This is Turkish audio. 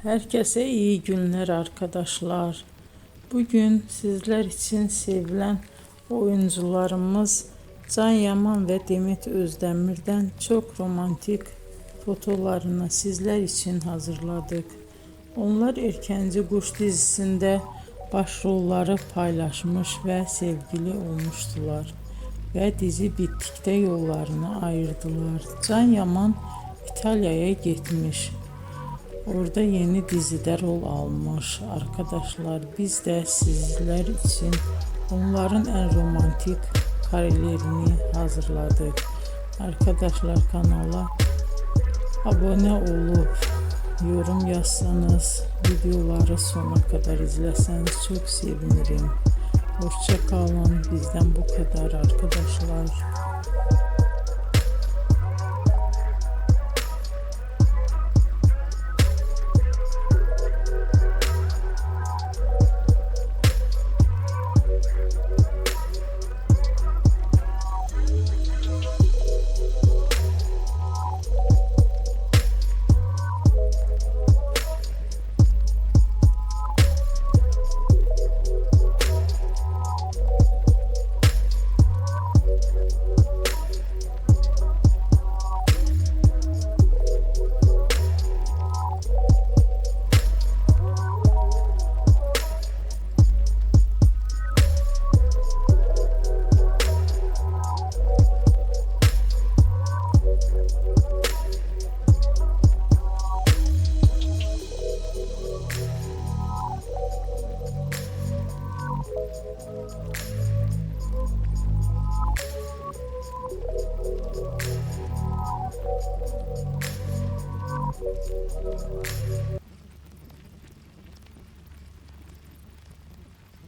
Herkese iyi günler arkadaşlar. Bugün sizler için sevilen oyuncularımız Can Yaman ve Demet Özdemir'den çok romantik fotolarını sizler için hazırladık. Onlar Erkenci Kuş dizisinde başrolları paylaşmış ve sevgili olmuştular. Ve dizi bittikte yollarını ayırdılar. Can Yaman İtalya'ya gitmiş. Orada yeni dizide rol almış arkadaşlar. Biz de sizler için onların en romantik karelerini hazırladık. Arkadaşlar kanala abone olup yorum yazsanız, videoları sona kadar izleseniz çok sevinirim. Hoşça kalın. Bizden bu kadar arkadaşlar.